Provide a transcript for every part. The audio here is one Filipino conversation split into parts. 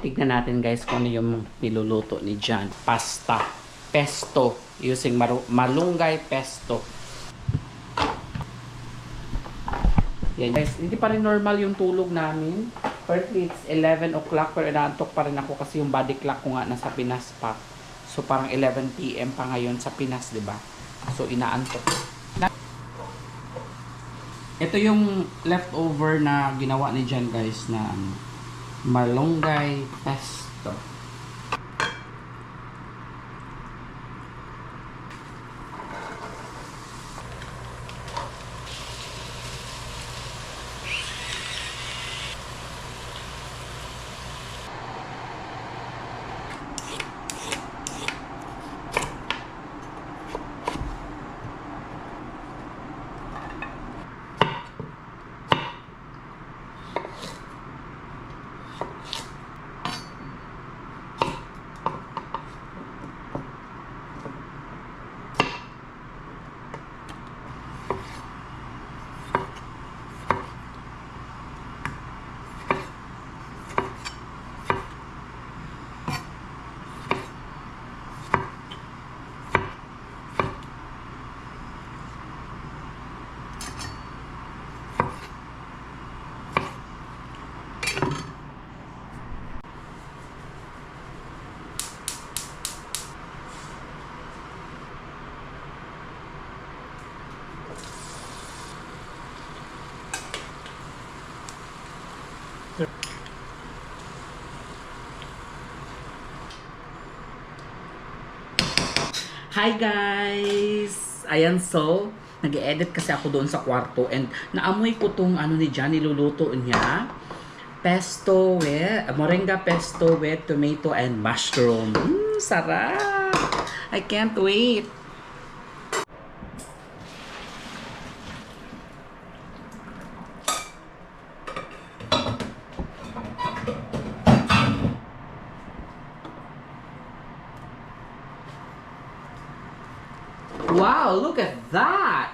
Tignan natin guys kung ano yung niluluto ni John. Pasta. Pesto. Using malunggay pesto. Yan guys. Hindi pa rin normal yung tulog namin. Currently it's 11 o'clock pero inaantok pa rin ako kasi yung body clock ko nga nasa Pinas pa. So parang 11 PM pa ngayon sa Pinas, 'di ba? So inaantok. Ito yung leftover na ginawa ni John guys na malunggay pesto. Hi guys! Ayan, so nag-edit kasi ako doon sa kwarto and naamoy ko tong ano ni John, niluluto niya. Pesto with, moringa pesto with tomato and mushroom. Sarap! I can't wait! Wow, look at that!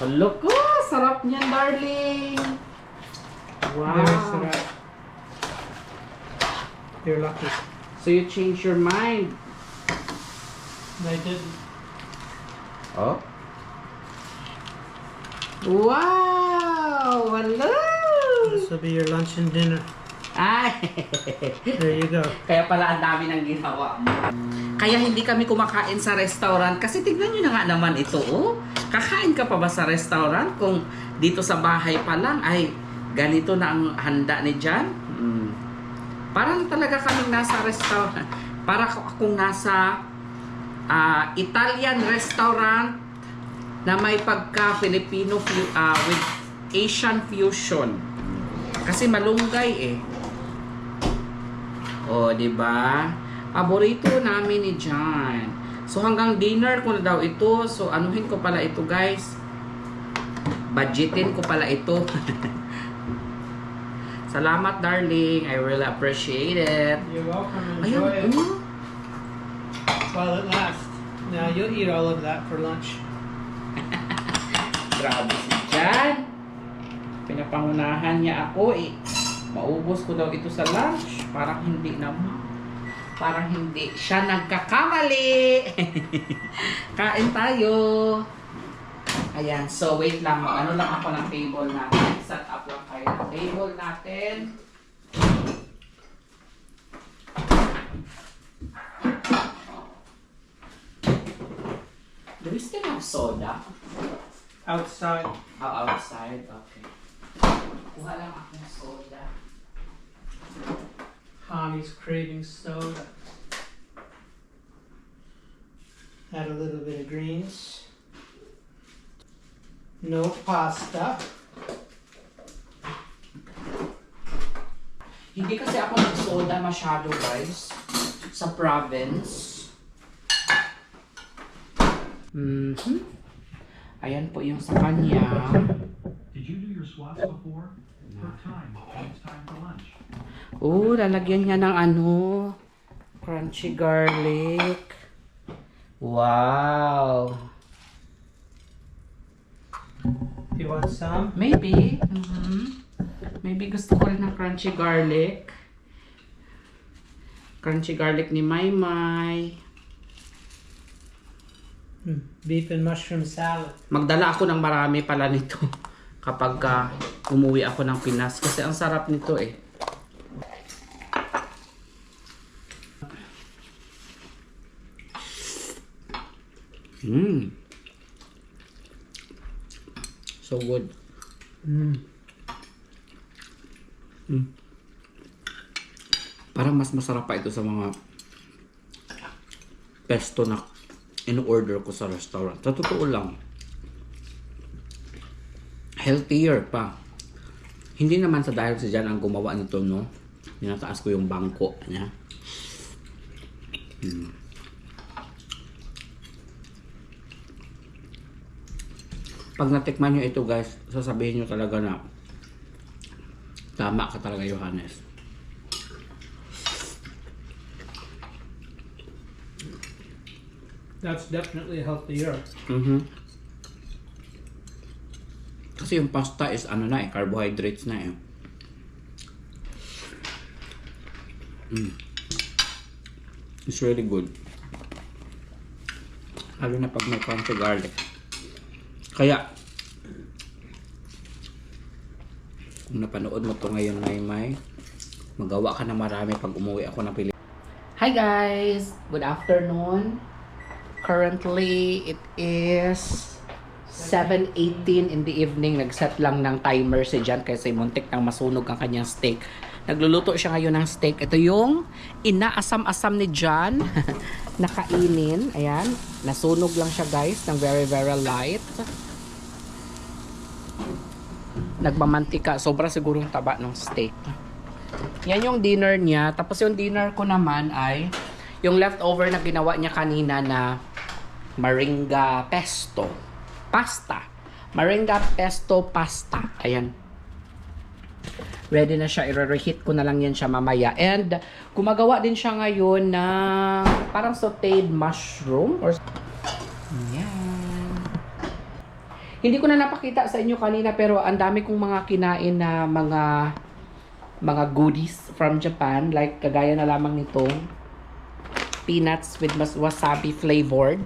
Look, oh, sarap niyan, darling! Wow! Very sarap. You're lucky. So you changed your mind? I didn't. Oh? Wow! Hello! This will be your lunch and dinner. Ay! There you go. Kaya pala ang dami ng ginawa. Kaya hindi kami kumakain sa restaurant kasi tignan nyo na nga naman ito, oh. Kakain ka pa ba sa restaurant kung dito sa bahay pa lang ay ganito na ang handa ni John? Parang talaga kaming nasa restaurant. Para akong nasa Italian restaurant na may pagka-Filipino with Asian fusion. Kasi malunggay eh. Oh, 'di ba? Paborito namin ni John. So hanggang dinner ko na daw ito. So anuhin ko pala ito, guys. Budgetin ko pala ito. Salamat, darling. I really appreciate it. You're welcome. Enjoy it while it lasts. Now you'll eat all of that for lunch. Grabe si John. Pinapangunahan niya ako eh. Maubos ko daw ito sa lunch. Parang hindi naman. Parang hindi siya nagkakamali. Kain tayo. Ayan. So, wait lang. Ano lang ako ng table natin. Set up lang kayo ng table natin. Do we still have soda? Outside. Oh, outside? Okay. Kuha lang ako ng soda. Tommy's craving soda. Add a little bit of greens. No pasta. Hindi kasi ako nag-soda masyado, guys. Sa province. Ayan po yung sa kanya. Did you do your swaps before? For time. It's time for lunch. Oh, lalagyan niya ng ano, crunchy garlic. Wow. You want some? Maybe. Maybe gusto ko rin ng crunchy garlic. Crunchy garlic ni Maymay. Beef and mushroom salad. Magdala ako ng marami pala nito kapag umuwi ako ng Pinas. Kasi ang sarap nito eh. So good. Parang mas masarap pa ito sa mga pesto na in-order ko sa restaurant. Sa totoo lang. Healthier pa. Hindi naman sa dahil si Jan ang gumawa nito, no? Tinataas ko yung bangko niya. Pag natikman nyo ito, guys, sasabihin nyo talaga na tama ka talaga, Johannes. That's definitely healthier. Kasi yung pasta is ano na eh, carbohydrates na eh. It's really good. Lalo na pag may crunchy garlic. Kaya, kung napanood mo to ngayon, Maymay, magawa ka na marami pag umuwi ako ng Pilipinas. Hi guys! Good afternoon. Currently, it is 7:18 in the evening. Nag-set lang ng timer si Jan kasi muntik nang masunog ang kanyang steak. Nagluluto siya ngayon ng steak. Ito yung inaasam-asam ni Jan. Nakainin. Ayan. Nasunog lang siya, guys, ng very, very light. Nagmamantika. Sobra sigurong taba ng steak. Yan yung dinner niya. Tapos yung dinner ko naman ay yung leftover na ginawa niya kanina na moringa pesto. Pasta. Moringa pesto pasta. Ayan. Ready na siya. I-reheat ko na lang yan siya mamaya. And gumagawa din siya ngayon ng parang sauteed mushroom. Or ayan. Hindi ko na napakita sa inyo kanina pero ang dami kong mga kinain na mga goodies from Japan. Like kagaya na lamang nitong peanuts with wasabi flavored.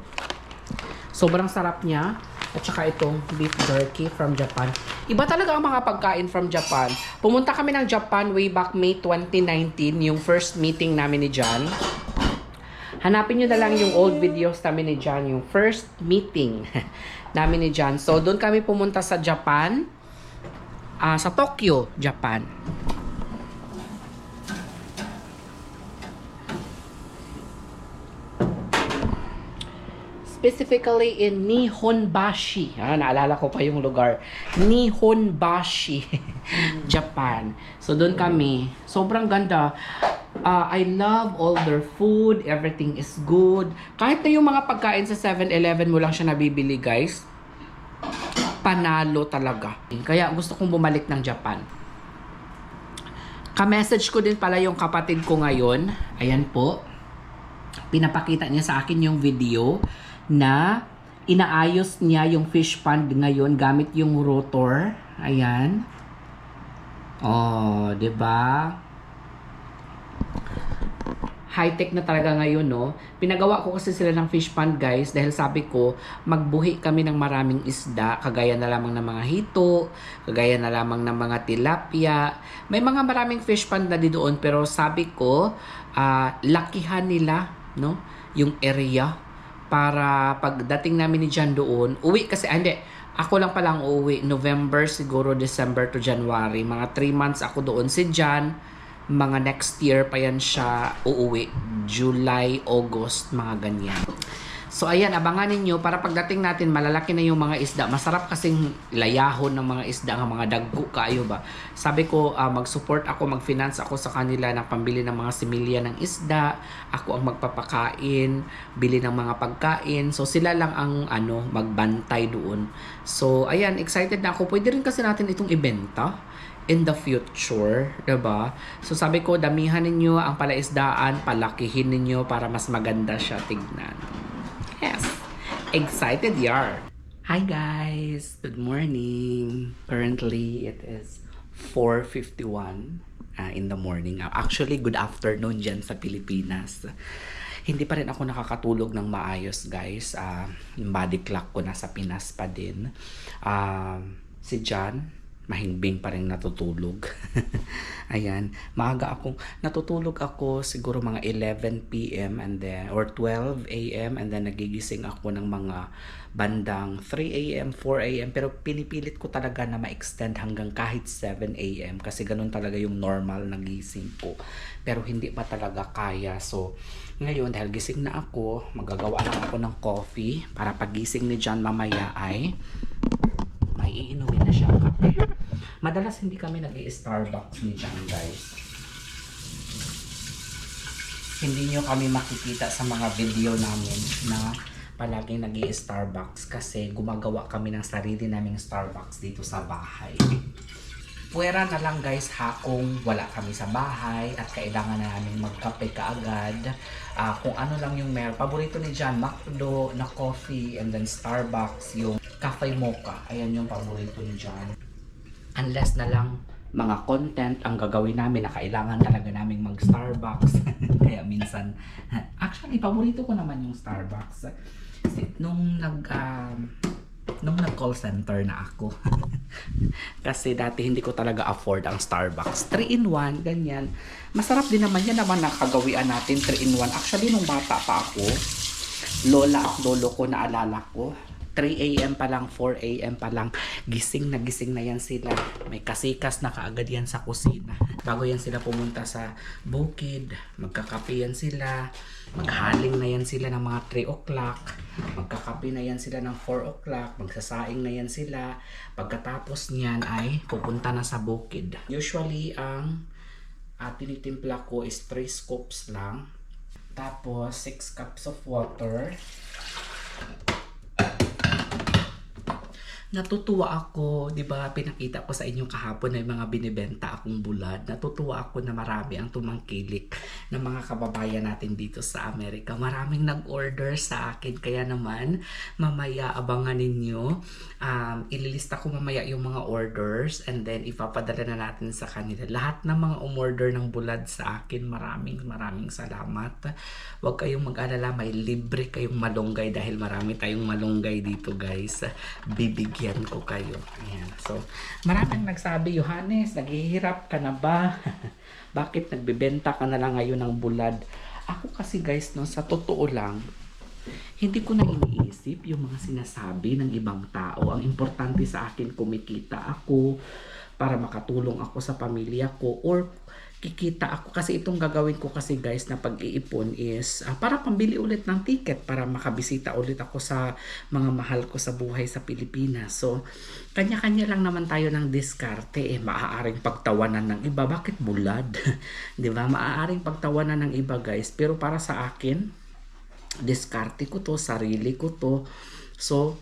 Sobrang sarap niya. At saka itong beef jerky from Japan. Iba talaga ang mga pagkain from Japan. Pumunta kami ng Japan way back May 2019, yung first meeting namin ni Jan. Hanapin nyo na lang yung old videos namin ni Jan, yung first meeting namin ni Jan. So, doon kami pumunta sa Japan, sa Tokyo, Japan. Specifically in Nihonbashi. Naalala ko pa yung lugar. Nihonbashi, Japan. So, doon kami. Sobrang ganda. I love all their food. Everything is good. Kahit na yung mga pagkain sa 7-Eleven mo lang siya nabibili, guys. Panalo talaga. Kaya gusto kong bumalik ng Japan. Ka-message ko din pala yung kapatid ko ngayon. Ayan po. Pinapakita niya sa akin yung video na inaayos niya yung fish pond ngayon gamit yung rotor. Ayan. Oh, 'di ba? High-tech na talaga ngayon, no? Pinagawa ko kasi sila ng fish pond, guys, dahil sabi ko, magbuhi kami ng maraming isda, kagaya na lamang ng mga hito, kagaya na lamang ng mga tilapia. May mga maraming fish pond na doon, pero sabi ko, lakihan nila, no? Yung area para pagdating namin ni Jan doon, uwi kasi, hindi, ako lang palang uuwi, November, siguro December to January, mga 3 months ako doon. Si Jan, mga next year pa yan siya uuwi, July, August, mga ganyan. So ayan, abangan ninyo para pagdating natin malalaki na yung mga isda. Masarap kasing layahon ng mga isda, ng mga dagko kaayo ba. Sabi ko mag-support ako, mag-finance ako sa kanila ng pambili ng mga similya ng isda. Ako ang magpapakain, bili ng mga pagkain. So sila lang ang magbantay doon. So ayan, excited na ako. Pwede rin kasi natin itong ibenta in the future, diba? So sabi ko, damihan ninyo ang palaisdaan, palakihin ninyo para mas maganda siya tignan. Yes. Excited yar. Hi guys! Good morning! Currently, it is 4:51 in the morning. Actually, good afternoon dyan sa Pilipinas. Hindi pa rin ako nakakatulog ng maayos guys. Yung body clock ko nasa Pinas pa din. Si John, mahimbing pa rin natutulog. Ayan, natutulog ako siguro mga 11 p.m. and then or 12 a.m. and then nagigising ako ng mga bandang 3 a.m., 4 a.m. pero pinipilit ko talaga na ma-extend hanggang kahit 7 a.m. kasi ganun talaga yung normal na gising ko. Pero hindi pa talaga kaya. So, ngayon dahil gising na ako, magagawa lang ako ng coffee para pagising ni John mamaya ay may iinumin na siya kape. Madalas hindi kami nag-i-Starbucks ni John guys. Hindi nyo kami makikita sa mga video namin na palaging nag-i-Starbucks kasi gumagawa kami ng sarili naming Starbucks dito sa bahay. Puwera na lang guys kung wala kami sa bahay at kailangan na namin magkape kaagad. Kung ano lang yung meron. Paborito ni John, McDo na coffee and then Starbucks, yung cafe mocha. Ayan yung paborito ni John. Unless na lang mga content ang gagawin namin na kailangan talaga namin mag-Starbucks. Kaya minsan, actually, paborito ko naman yung Starbucks. Nung nag-call center na ako. Kasi dati hindi ko talaga afford ang Starbucks. 3-in-1, ganyan. Masarap din naman yan naman nakagawian natin 3-in-1. Actually, nung bata pa ako, lola at lolo ko naalala ko. 3 a.m. pa lang, 4 a.m. pa lang, gising na yan sila. May kasikas na kaagad yan sa kusina. Bago yan sila pumunta sa bukid, magkakape yan sila, maghaling na yan sila ng mga 3 o'clock, magkakape na yan sila ng 4 o'clock, magsasaing na yan sila. Pagkatapos niyan ay pupunta na sa bukid. Usually, ang tinitimpla ko is 3 scoops lang. Tapos, 6 cups of water. Natutuwa ako, 'di ba? Pinakita ko sa inyo kahapon na yung mga binibenta akong bulad. Natutuwa ako na marami ang tumangkilik ng mga kababayan natin dito sa Amerika. Maraming nag-order sa akin. Kaya naman, mamaya abangan ninyo. Ililista ko mamaya yung mga orders and then ipapadala na natin sa kanila. Lahat ng mga umorder ng bulad sa akin, maraming salamat. Huwag kayong mag-alala, may libre kayong malunggay dahil marami tayong malunggay dito guys. Bibigyan ko kayo. Ayan. So, maraming nagsabi, Johannes, naghihirap ka na ba? Bakit nagbebenta ka na lang ngayon ng bulad? Ako kasi guys, no, sa totoo lang, hindi ko na iniisip yung mga sinasabi ng ibang tao. Ang importante sa akin, kumikita ako para makatulong ako sa pamilya ko or kikita ako kasi itong gagawin ko kasi guys na pag-iipon is para pambili ulit ng ticket para makabisita ulit ako sa mga mahal ko sa buhay sa Pilipinas. So, kanya-kanya lang naman tayo ng diskarte. Maaaring pagtawanan ng iba. Bakit bulad? Di ba? Maaaring pagtawanan ng iba guys. Pero para sa akin, diskarte ko to, sarili ko to. So,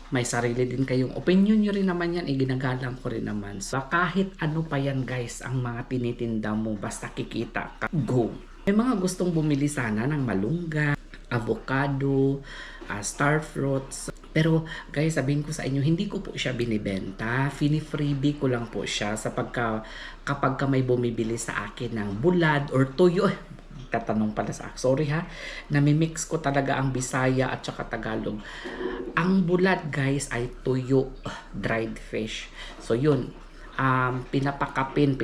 may sarili din kayong opinion nyo rin naman yan, ginagalang ko rin naman. So, kahit ano pa yan guys, ang mga tinitinda mo, basta kikita ka, go! May mga gustong bumili sana ng malunggay, avocado, star fruits. Pero guys, sabihin ko sa inyo, hindi ko po siya binibenta. Fini-freebie ko lang po siya kapag may bumibili sa akin ng bulad or tuyo. Tatanong pala sorry ha, namimix ko talaga ang Bisaya at saka Tagalog. Ang bulad guys ay tuyo, dried fish. So yun, pinapakapin.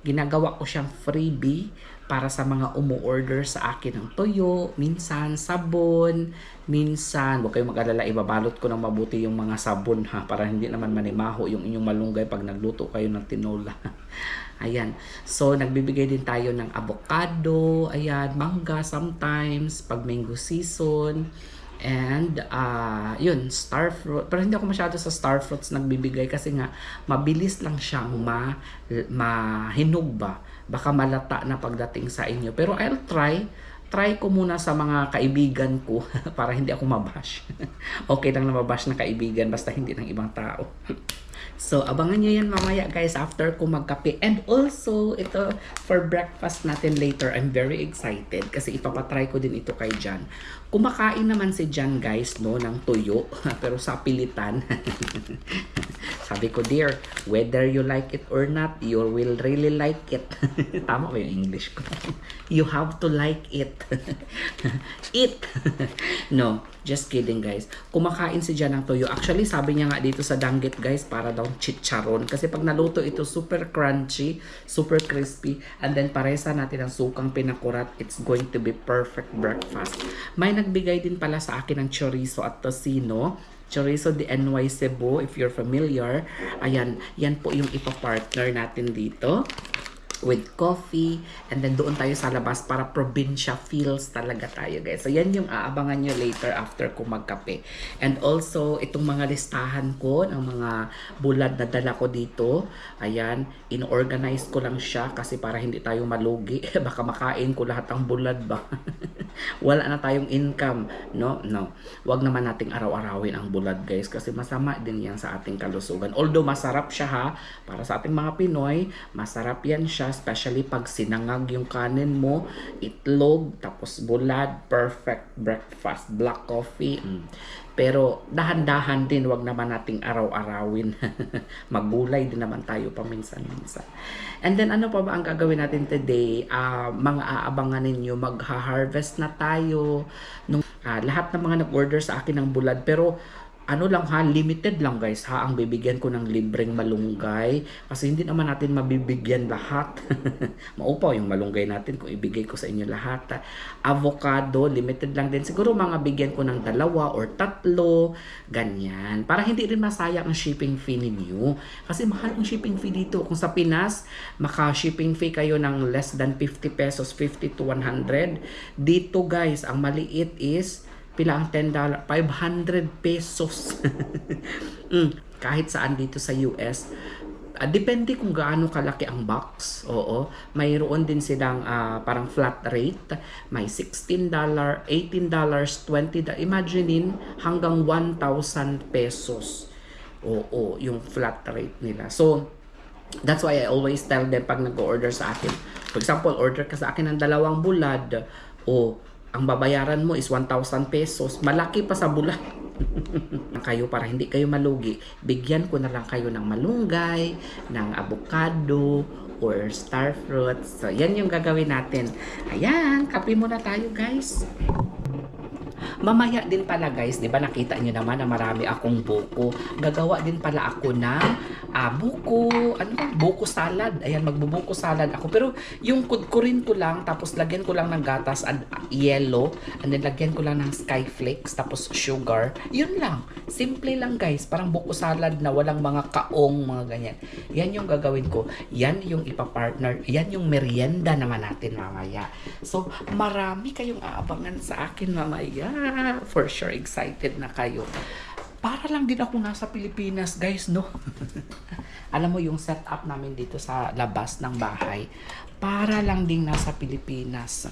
Ginagawa ko siyang freebie para sa mga umu-order sa akin ng tuyo, minsan sabon, minsan, huwag kayong mag-alala, ibabalot ko ng mabuti yung mga sabon ha, para hindi naman manimaho yung inyong malunggay pag nagluto kayo ng tinola. Ayan. So, nagbibigay din tayo ng avocado, ayan, mangga sometimes, pag mango season, and, yun, star fruit. Pero hindi ako masyado sa star fruits nagbibigay kasi nga, mabilis lang siyang mahinog ba. Baka malata na pagdating sa inyo. Pero I'll try try ko muna sa mga kaibigan ko para hindi ako mabash. Okay lang na mabash ng kaibigan basta hindi ng ibang tao. So, abangan nyo yan mamaya guys after ko magkape. And also, ito for breakfast natin later. I'm very excited kasi ipapatry ko din ito kay Jan. Kumakain naman si Jan guys no, ng tuyo. Pero sa pilitan. Sabi ko, dear, whether you like it or not, you will really like it. Tama ba yung English ko? You have to like it. Eat. No, just kidding guys. Kumakain si Jan ng tuyo. Actually, sabi niya nga dito sa Danggit guys, para daw chicharon. Kasi pag naluto ito, super crunchy, super crispy. And then paresa natin ang sukang pinakurat. It's going to be perfect breakfast. May nagbigay din pala sa akin ng chorizo at tocino. Chorizo de NY Cebu, if you're familiar. Ayan, yan po yung ipa-partner natin dito with coffee, and then doon tayo sa labas para probinsya feels talaga tayo guys. So yan yung aabangan nyo later after ko magkape. And also itong mga listahan ko ng mga bulad na dala ko dito, ayan, in-organize ko lang siya kasi para hindi tayo malugi. Baka makain ko lahat ng bulad ba. Wala na tayong income. No. Wag naman nating araw-arawin ang bulad guys kasi masama din yan sa ating kalusugan. Although masarap siya ha, para sa ating mga Pinoy, masarap yan siya, especially pag sinangag yung kanin mo, itlog, tapos bulad, perfect breakfast, black coffee. Pero dahan-dahan din, wag naman nating araw-arawin. Magulay din naman tayo paminsan-minsan. And then ano pa ba ang gagawin natin today? Mga aabangan ninyo, magha-harvest na tayo. Lahat ng mga nag-order sa akin ng bulad, pero ano lang ha, limited lang guys ha, ang bibigyan ko ng libreng malunggay kasi hindi naman natin mabibigyan lahat. Maupaw yung malunggay natin kung ibigay ko sa inyo lahat. Avocado, limited lang din. Siguro mga bigyan ko ng 2 or 3, ganyan. Para hindi rin masayang ang shipping fee ninyo. Kasi mahal ang shipping fee dito. Kung sa Pinas, maka-shipping fee kayo ng less than 50 pesos, 50 to 100. Dito guys, ang maliit is pila ang $10? 500 pesos. Kahit saan dito sa US. Depende kung gaano kalaki ang box. Oo. Mayroon din silang parang flat rate. May $16, $18, $20. Imaginein hanggang 1,000 pesos. Oo, yung flat rate nila. So, that's why I always tell them pag nag-order sa akin. For example, order ka sa akin ng 2 bulad. Ang babayaran mo is 1,000 pesos. Malaki pa sa bulad. Kayo para hindi kayo malugi. Bigyan ko na lang kayo ng malunggay, ng avocado, or star fruits. So, yan yung gagawin natin. Ayan, kape muna tayo guys. Mamaya din pala guys, di ba nakita nyo naman na marami akong buko. Gagawa din pala ako ng buko salad. Ayan, magbubuko salad ako. Pero yung kudkurin ko lang, tapos lagyan ko lang ng gatas and yellow, and then lagyan ko lang ng skyflakes, tapos sugar. Yun lang. Simple lang guys. Parang buko salad na walang mga kaong, mga ganyan. Yan yung gagawin ko. Yan yung ipapartner. Yan yung merienda naman natin mamaya. So, marami kayong aabangan sa akin mamaya. For sure, excited na kayo. Para lang din ako nasa Pilipinas, guys, no? Alam mo yung setup namin dito sa labas ng bahay, para lang din nasa Pilipinas.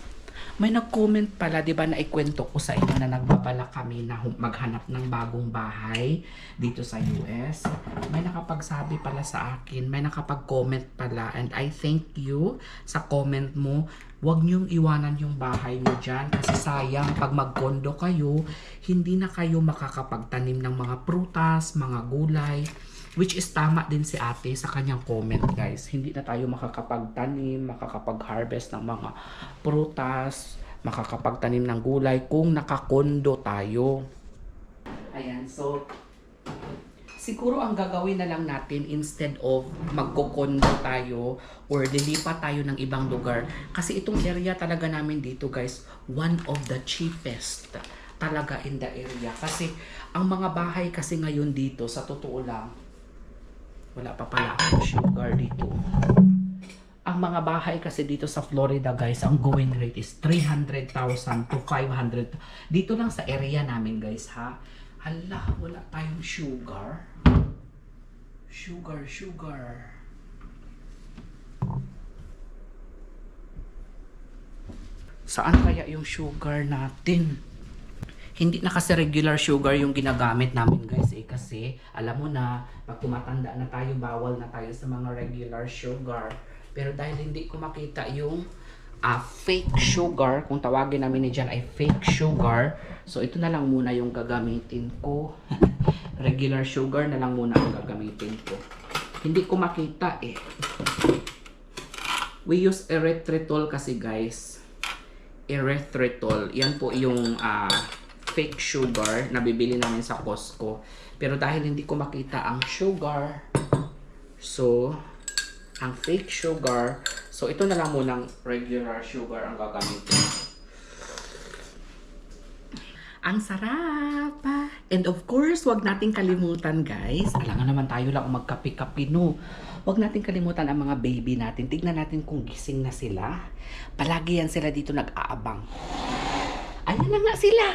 May nag-comment pala, di ba, na ikwento ko sa inyo na nagbabala kami na maghanap ng bagong bahay dito sa US. May nakapagsabi pala sa akin, may nakapag-comment pala, and I thank you sa comment mo. Huwag niyong iwanan yung bahay niyo dyan kasi sayang pag mag-condo kayo, hindi na kayo makakapagtanim ng mga prutas, mga gulay. Which is tama din si ate sa kanyang comment guys. Hindi na tayo makakapagtanim, makakapag-harvest ng mga prutas, makakapagtanim ng gulay kung nakakondo tayo. Ayan, so siguro ang gagawin na lang natin instead of magkokondo tayo or lilipat tayo ng ibang lugar. Kasi itong area talaga namin dito guys, one of the cheapest talaga in the area. Kasi ang mga bahay kasi ngayon dito, sa totoo lang, wala pa pala akong sugar dito. Ang mga bahay kasi dito sa Florida guys, ang going rate is 300,000 to 500. Dito lang sa area namin guys ha. Hala, wala tayong sugar. Saan kaya yung sugar natin? Hindi na kasi regular sugar yung ginagamit namin guys kasi alam mo na pag tumatanda na tayo bawal na tayo sa mga regular sugar. Pero dahil hindi ko makita yung fake sugar, kung tawagin namin ni Jan ay fake sugar, so ito na lang muna yung gagamitin ko. Regular sugar na lang muna ang gagamitin ko. Hindi ko makita eh. We use erythritol kasi guys. Erythritol. Yan po yung fake sugar na bibili namin sa Costco. Pero dahil hindi ko makita ang sugar, so ang fake sugar, so ito na lang munang regular sugar ang gagamitin. Ang sarap! And of course, wag nating kalimutan guys. Alangan naman tayo lang magkape-kape no. Wag nating kalimutan ang mga baby natin. Tignan natin kung gising na sila. Palagi yan sila dito nag-aabang. Ayan na nga sila!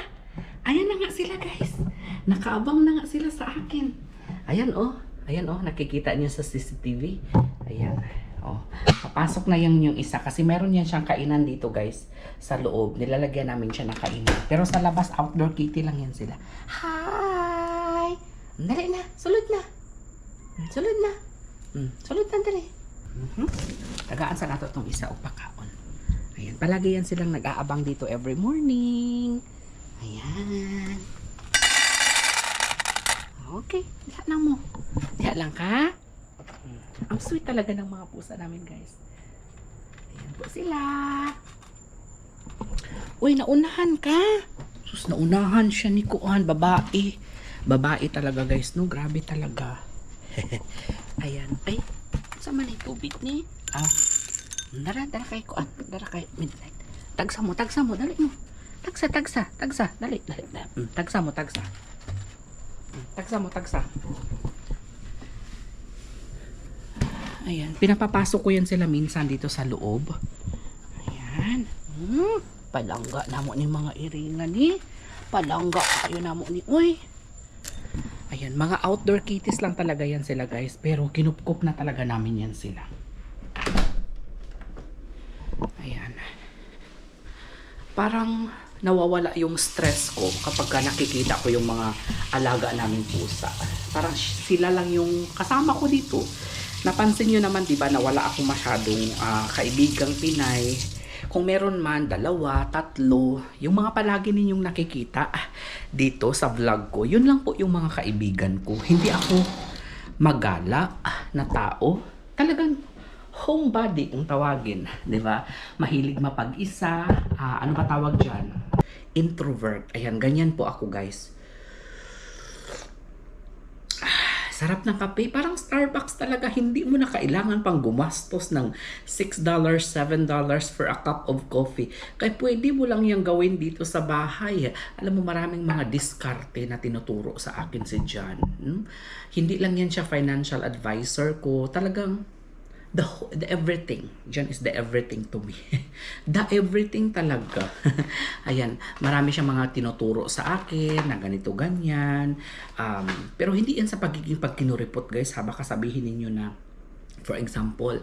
Ayan na nga sila guys. Nakaabang na nga sila sa akin. Ayan oh. Ayan oh. Nakikita niyo sa CCTV. Ayan. Oh. Papasok na yung isa. Kasi meron yan siyang kainan dito guys. Sa loob. Nilalagyan namin siya ng kainan. Pero sa labas, outdoor kitty lang yan sila. Hi! Dali na. Sulod na. Sulod na. Sulod na dali. Tagaan sa nato itong isa o pakaon. Ayan. Palagi yan silang nag-aabang dito every morning. Ayan. Okay. Diha lang mo. Diha lang ka. Ang sweet talaga ng mga pusa namin guys. Ayan po sila. Uy, naunahan ka. Sus, naunahan siya ni Kuan. Babae. Babae talaga guys. No, grabe talaga. Ayan. Ay, sama na yung tubig ni. Dara kay Kuan. Dara kay Midnight. Tagsa mo. Dali mo. Tagsa. Dali. Tagsa mo. Tagsa. Ayan. Pinapapasok ko yan sila minsan dito sa loob. Ayan. Palangga na mo ni mga iringan ni. Palangga kayo na mo ni. Uy. Ayan. Mga outdoor kitties lang talaga yan sila guys. Pero kinupkup na talaga namin yan sila. Ayan. Parang nawawala yung stress ko kapag nakikita ko yung mga alaga naming pusa. Parang sila lang yung kasama ko dito. Napansin nyo naman, di ba, na wala akong masyadong kaibigang Pinay. Kung meron man, 2, 3, yung mga palagi ninyong nakikita dito sa vlog ko, yun lang po yung mga kaibigan ko. Hindi ako magala na tao. Talagang homebody kung tawagin, di ba? Mahilig mapag-isa. Ano ba tawag dyan? Introvert. Ayan, ganyan po ako guys. Sarap ng kape. Parang Starbucks talaga. Hindi mo na kailangan pang gumastos ng $6, $7 for a cup of coffee. Kaya pwede mo lang yung gawin dito sa bahay. Alam mo, maraming mga diskarte na tinuturo sa akin si John. Hindi lang yan siya financial advisor ko. Talagang the everything. John is the everything to me. The everything talaga. Ayan, marami siyang mga tinuturo sa akin na ganito ganyan. Pero hindi yan sa pagiging pagkinuripot guys. Baka sabihin ninyo na, for example,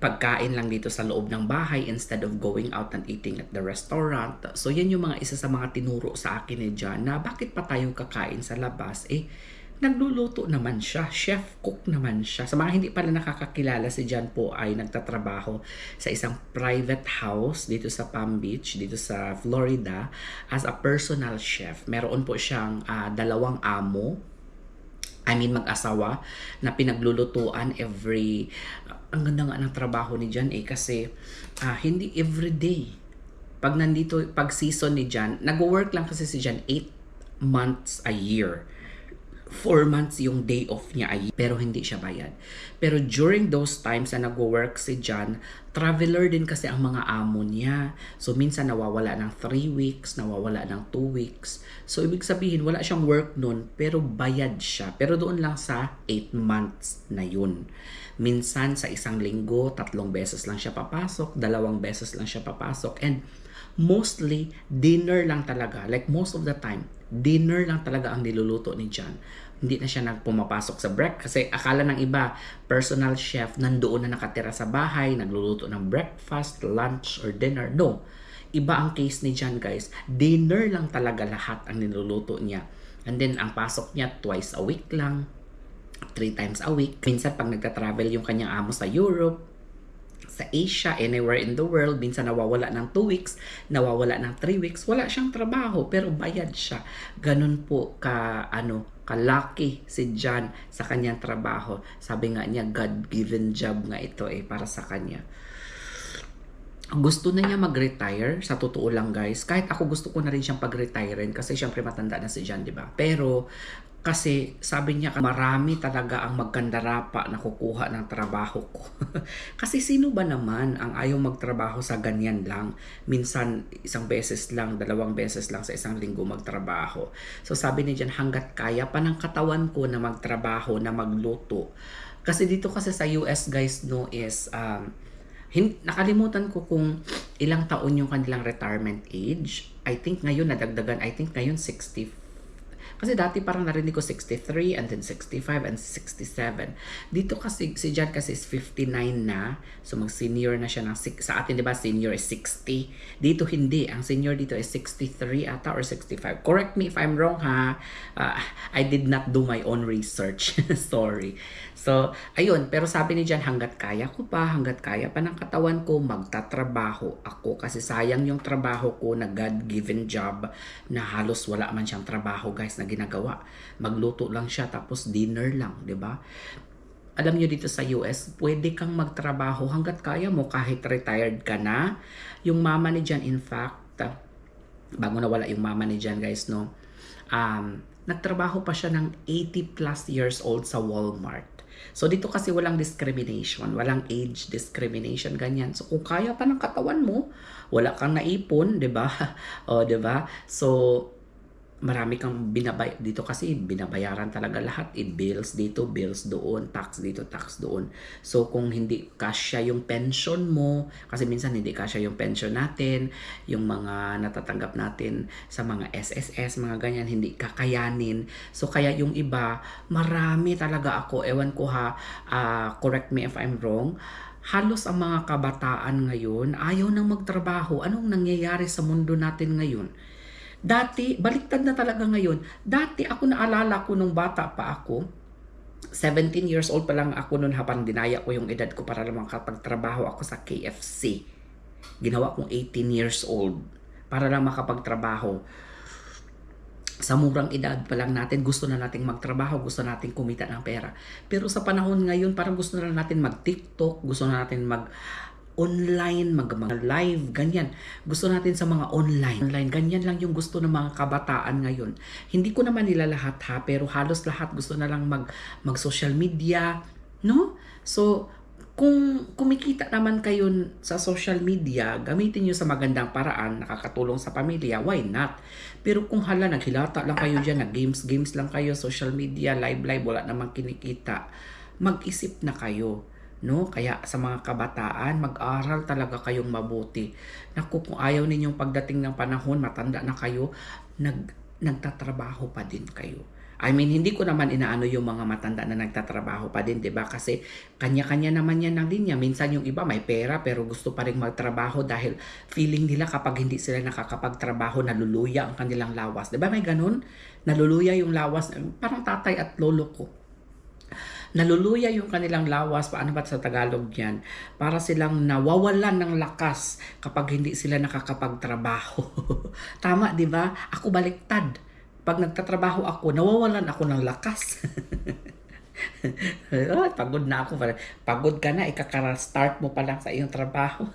pagkain lang dito sa loob ng bahay instead of going out and eating at the restaurant. So yan yung mga isa sa mga tinuro sa akin ni John na bakit pa tayo kakain sa labas? Nagluluto naman siya, chef cook naman siya. Sa mga hindi pala nakakakilala, si John po ay nagtatrabaho sa isang private house dito sa Palm Beach, dito sa Florida, as a personal chef. Meron po siyang 2 amo, mag-asawa, na pinaglulutuan every, ang ganda nga ng trabaho ni John kasi hindi everyday. Pag season ni John, nag-work lang kasi si John 8 months a year. 4 months yung day off niya pero hindi siya bayad. Pero during those times na nag-work si John, traveler din kasi ang mga amo niya. So minsan nawawala ng 3 weeks, nawawala ng 2 weeks. So ibig sabihin wala siyang work nun pero bayad siya. Pero doon lang sa 8 months na yun. Minsan sa isang linggo, 3 beses lang siya papasok, 2 beses lang siya papasok. And mostly dinner lang talaga. Like most of the time, Dinner lang talaga ang niluluto ni John. Hindi na siya nagpumapasok sa breakfast kasi akala ng iba, personal chef, nandoon na nakatira sa bahay, nagluluto ng breakfast, lunch, or dinner. No. Iba ang case ni John, guys. Dinner lang talaga lahat ang niluluto niya. And then, ang pasok niya twice a week lang, 3 times a week. Minsan, pag nagka-travel yung kanyang amo sa Europe, sa Asia, anywhere in the world, minsan nawawala ng 2 weeks, nawawala ng 3 weeks, wala siyang trabaho, pero bayad siya. Ganun po ka-lucky si John sa kanyang trabaho. Sabi nga niya, God-given job nga ito para sa kanya. Gusto na niya mag-retire, sa totoo lang guys. Kahit ako gusto ko na rin siyang pag-retirein kasi syempre matanda na si John, di ba? Pero kasi sabi niya marami talaga ang magkandarapa na kukuha ng trabaho ko. Kasi sino ba naman ang ayaw magtrabaho sa ganyan lang? Minsan 1 beses lang, 2 beses lang sa 1 linggo magtrabaho. So sabi niya dyan, hanggat kaya pa ng katawan ko na magtrabaho, na magluto. Kasi dito kasi sa US guys no is nakalimutan ko kung ilang taon yung kanilang retirement age. I think ngayon nadagdagan, I think ngayon 60. Kasi dati parang narinig ko 63 and then 65 and 67. Dito kasi si John kasi is 59 na. So mag-senior na siya ng sa atin 'di ba senior is 60. Dito hindi, ang senior dito is 63 ata or 65. Correct me if I'm wrong ha. I did not do my own research. Sorry. So, ayun, pero sabi ni John, hanggat kaya ko pa, hanggat kaya pa ng katawan ko, magtatrabaho ako. Kasi sayang yung trabaho ko na God-given job na halos wala man siyang trabaho, guys, na ginagawa. Magluto lang siya, tapos dinner lang, di ba? Alam nyo dito sa US, pwede kang magtrabaho hanggat kaya mo kahit retired ka na. Yung mama ni John, in fact, bago nawala yung mama ni John, guys, no? Nagtrabaho pa siya ng 80 plus years old sa Walmart. So dito kasi walang discrimination, walang age discrimination ganyan. So kung kaya pa ng katawan mo, wala kang naipon, 'di ba? O 'di ba? So marami kang dito kasi binabayaran talaga lahat, bills dito, bills doon, tax dito, tax doon. So kung hindi kasya yung pension mo, kasi minsan hindi kasya yung pension natin, yung mga natatanggap natin sa mga SSS, mga ganyan, hindi kakayanin. So kaya yung iba, marami talaga ako, ewan ko ha, correct me if I'm wrong, halos ang mga kabataan ngayon ayaw nang magtrabaho. Anong nangyayari sa mundo natin ngayon? Dati, baliktad na talaga ngayon. Dati ako naalala ko nung bata pa ako, 17 years old pa lang ako noon habang dinaya ko yung edad ko para lang makapagtrabaho ako sa KFC. Ginawa kong 18 years old para lang makapagtrabaho. Sa murang edad pa lang natin, gusto na nating magtrabaho, gusto nating kumita ng pera. Pero sa panahon ngayon, parang gusto na natin mag-TikTok, gusto na natin online, mag-live, ganyan. Gusto natin sa mga online, ganyan lang yung gusto ng mga kabataan ngayon. Hindi ko naman nila lahat ha, pero halos lahat gusto na lang mag-social media, no? So, kung kumikita naman kayo sa social media, gamitin nyo sa magandang paraan, nakakatulong sa pamilya, why not? Pero kung naghilata lang kayo dyan, games lang kayo, social media, live, wala namang kinikita, mag-isip na kayo. No? Kaya sa mga kabataan, mag-aral talaga kayong mabuti. Naku, kung ayaw ninyong pagdating ng panahon, matanda na kayo, nagtatrabaho pa din kayo. I mean, hindi ko naman inaano yung mga matanda na nagtatrabaho pa din, 'di ba? Kasi kanya-kanya naman yan ng linya. Minsan yung iba may pera pero gusto pa rin magtrabaho dahil feeling nila kapag hindi sila nakakapagtrabaho, naluluya ang kanilang lawas. 'Di ba may ganun? Naluluya yung lawas, parang tatay at lolo ko. Naluluya yung kanilang lawas, paano ba sa Tagalog yan? Para silang nawawalan ng lakas kapag hindi sila nakakapagtrabaho. Tama, di ba? Ako baliktad. Pag nagtatrabaho ako, nawawalan ako ng lakas. Pagod na ako. Pagod ka na, ikaka-start mo pa lang sa iyong trabaho.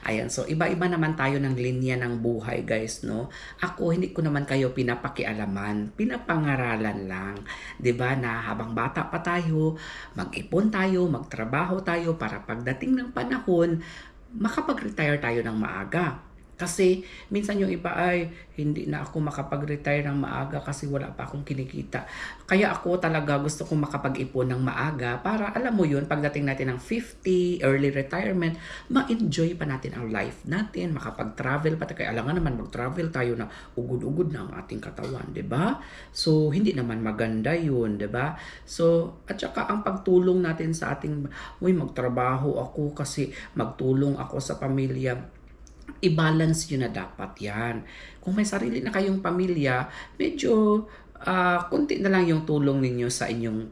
Ayan, so iba-iba naman tayo ng linya ng buhay, guys, no? Ako, hindi ko naman kayo pinapakialaman, pinapangaralan lang. 'Di ba na habang bata pa tayo, mag-ipon tayo, magtrabaho tayo para pagdating ng panahon, makapag-retire tayo ng maaga. Kasi minsan yung iba ay hindi na ako makapag-retire ng maaga kasi wala pa akong kinikita. Kaya ako talaga gusto kong makapag-ipon ng maaga para alam mo yun, pagdating natin ng 50, early retirement, ma-enjoy pa natin ang life natin, makapag-travel pa. Kaya alam nga naman mag-travel tayo na ugod-ugod na ang ating katawan, 'di ba? So hindi naman maganda yun, 'di ba? So at saka ang pagtulong natin sa ating, magtrabaho ako kasi magtulong ako sa pamilya, i-balance yun na dapat yan. Kung may sarili na kayong pamilya, medyo konti na lang yung tulong ninyo sa inyong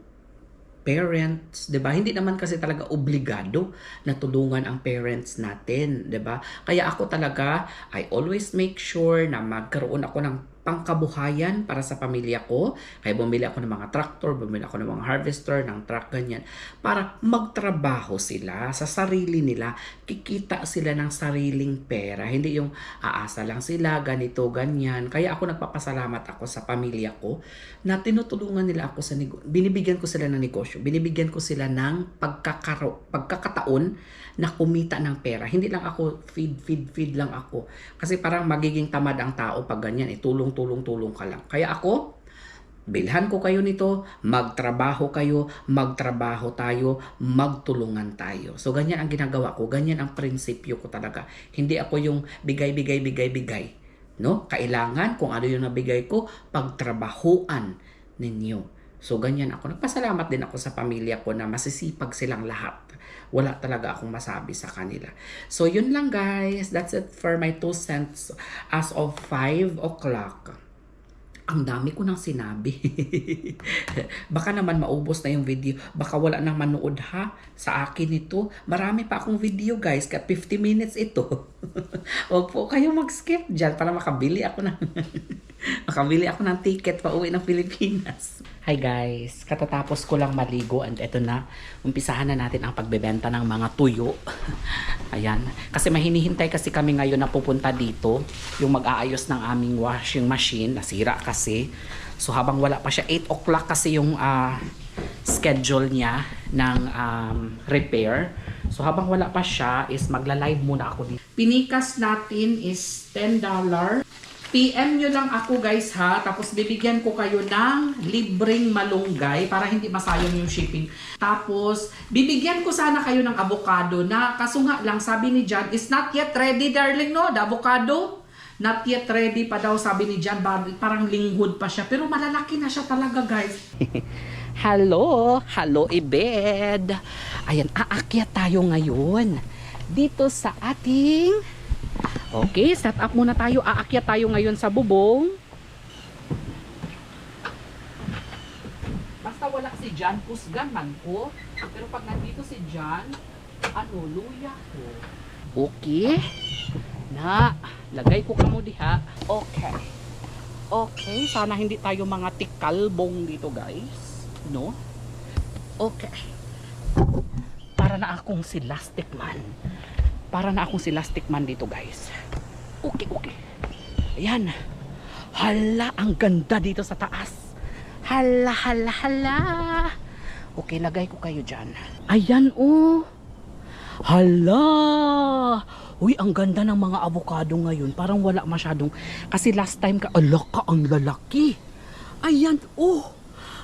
parents, 'di ba? Hindi naman kasi talaga obligado na tulungan ang parents natin, 'di ba? Kaya ako talaga, I always make sure na magkaroon ako ng pangkabuhayan para sa pamilya ko. Kaya bumili ako ng mga tractor, bumili ako ng mga harvester, ng truck, ganyan. Para magtrabaho sila sa sarili nila. Kikita sila ng sariling pera. Hindi yung aasa lang sila, ganito, ganyan. Kaya ako nagpapasalamat ako sa pamilya ko na tinutulungan nila ako sa binibigyan ko sila ng negosyo. Binibigyan ko sila ng pagkakataon na kumita ng pera. Hindi lang ako feed lang ako. Kasi parang magiging tamad ang tao pag ganyan. Tulong ka lang. Kaya ako, bilhan ko kayo nito, magtrabaho kayo, magtrabaho tayo, magtulungan tayo. So ganyan ang ginagawa ko. Ganyan ang prinsipyo ko talaga. Hindi ako yung bigay. No? Kailangan kung ano yung nabigay ko, pagtrabahuan ninyo. So ganyan ako. Nagpasalamat din ako sa pamilya ko na masisipag silang lahat. Wala talaga akong masabi sa kanila. So yun lang guys. That's it for my 2 cents as of 5 o'clock. Ang dami ko nang sinabi. Baka naman maubos na yung video. Baka wala nang manood ha sa akin ito. Marami pa akong video guys. Kaya 50 minutes ito. Huwag po kayo mag-skip dyan para makabili ako ng ticket pa uwi ng Pilipinas. Hi guys, katatapos ko lang maligo and eto na, umpisahan na natin ang pagbebenta ng mga tuyo. Ayan, kasi mahinihintay kasi kami ngayon na pupunta dito, yung mag-aayos ng aming washing machine, nasira kasi. So habang wala pa siya, 8 o'clock kasi yung schedule niya ng repair. So habang wala pa siya, is magla-live muna ako dito. Pinikas natin is $10. PM nyo lang ako guys ha, tapos bibigyan ko kayo ng libreng malunggay para hindi masayang yung shipping. Tapos bibigyan ko sana kayo ng avocado na kaso nga lang sabi ni John is not yet ready darling no, the avocado. Not yet ready pa daw sabi ni John, parang linghod pa siya pero malalaki na siya talaga guys. Hello Ibed. Ayan, aakyat tayo ngayon dito sa ating okay, set up muna tayo. Aakyat tayo ngayon sa bubong. Basta wala si John, pusgan man ko. Pero pag nandito si John, luya ko. Okay. Na, lagay ko kamo diha. Okay. Okay, sana hindi tayo mga tikalbong dito guys. No? Okay. Para na akong si Lastic Man. Para na akong si Lastic Man dito guys. Okay. Ayan. Hala, ang ganda dito sa taas. Hala. Okay, lagay ko kayo dyan. Ayan oh. Hala. Uy, ang ganda ng mga avocado ngayon. Parang wala masyadong. Kasi last time alaka, ang lalaki. Ayan oh.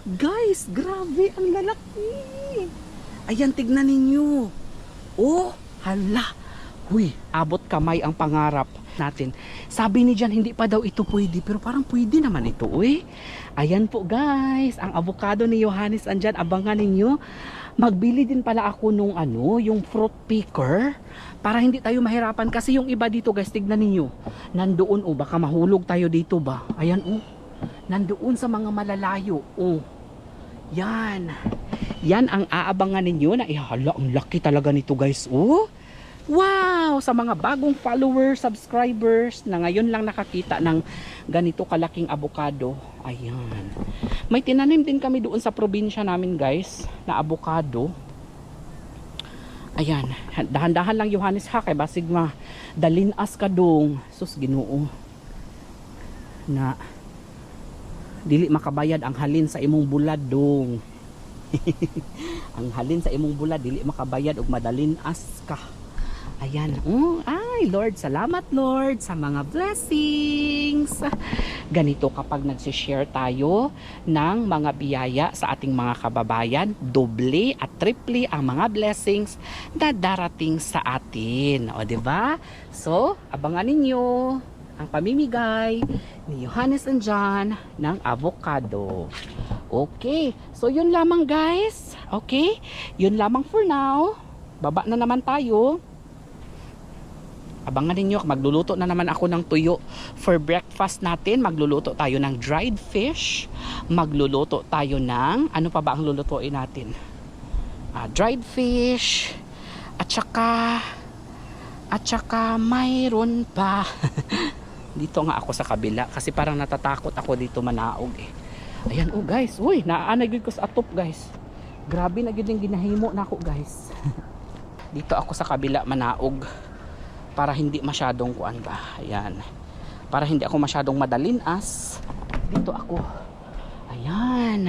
Guys, grabe, ang lalaki. Ayan, tignan ninyo. Oh, hala. Uy, abot kamay ang pangarap natin. Sabi ni Jan, hindi pa daw ito pwede. Pero parang pwede naman ito, uy. Ayan po guys, ang avocado ni Johannes andyan. Abangan ninyo. Magbili din pala ako nung yung fruit picker. Para hindi tayo mahirapan. Kasi yung iba dito guys, tignan ninyo. Nandoon, baka mahulog tayo dito ba? Ayan, nandoon sa mga malalayo. Yan. Yan ang aabangan ninyo na hala, ang laki talaga nito guys. Wow! Sa mga bagong followers, subscribers na ngayon lang nakakita ng ganito kalaking avocado. Ayan. May tinanim din kami doon sa probinsya namin guys na avocado. Ayan. Dahan-dahan lang Johannes ha. Kay basig dalinas ka dong. Sus Ginoo. Na dili makabayad ang halin sa imong bulad dong. Ang halin sa imong bulad dili makabayad og madalinas ka. Ayan. Ay, Lord, salamat Lord sa mga blessings. Ganito kapag nagsishare tayo ng mga biyaya sa ating mga kababayan, doble at triple ang mga blessings na darating sa atin. O, diba? So, abangan ninyo ang pamimigay ni Johannes and John ng avocado. Okay. So, yun lamang guys. Okay? Yun lamang for now. Baba na naman tayo. Abangan ninyo, magluluto na naman ako ng tuyo for breakfast natin. Magluluto tayo ng dried fish. Magluluto tayo ng, ano pa ba ang lulutuin natin? Dried fish. At saka mayroon pa. Dito nga ako sa kabila kasi parang natatakot ako dito manaog eh. Ayan guys, uy, naanagid ko sa atop guys. Grabe na gid yung ginahimo na ako guys. Dito ako sa kabila manaog. Para hindi masyadong kuan ba. Ayan. Para hindi ako masyadong madalinas. Dito ako. Ayan.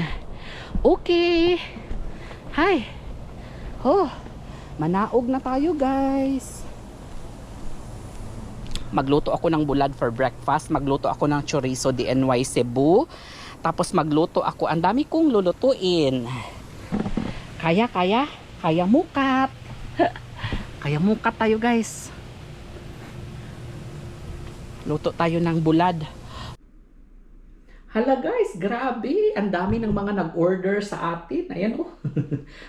Okay. Hi. Manaog na tayo guys. Magluto ako ng bulad for breakfast. Magluto ako ng chorizo DNY Cebu. Tapos magluto ako. Ang dami kong lulutuin. Kaya mukat. Kaya mukat tayo guys. Luto tayo ng bulad. Hala guys, grabe. Ang dami ng mga nag-order sa atin. Ayan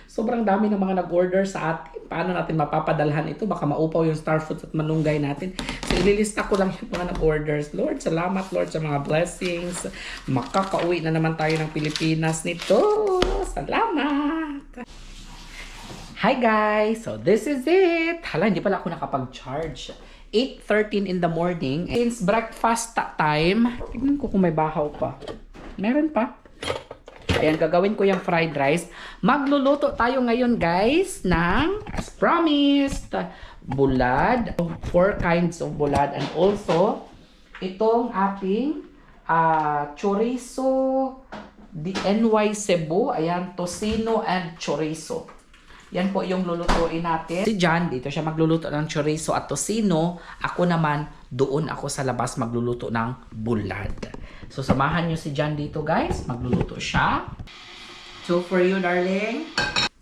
Sobrang dami ng mga nag-order sa atin. Paano natin mapapadalhan ito? Baka maupaw yung star fruits at malunggay natin. So ililista ko lang yung mga nag-orders. Lord, salamat Lord sa mga blessings. Makakauwi na naman tayo ng Pilipinas nito. Salamat. Hi guys. So this is it. Hala, hindi pala ako nakapag-charge. 8:13 in the morning. Since breakfast time, tignan ko kung may bahaw pa. Meron pa. Ayan, gagawin ko yung fried rice. Magluluto tayo ngayon guys ng, as promised, bulad. 4 kinds of bulad. And also, itong ating chorizo DNY Cebu. Ayan, tocino and chorizo. Yan po yung lulutuin natin. Si John, dito siya magluluto ng chorizo at tocino. Ako naman, doon ako sa labas magluluto ng bulad. So, samahan nyo si John dito, guys. Magluluto siya. So, for you, darling.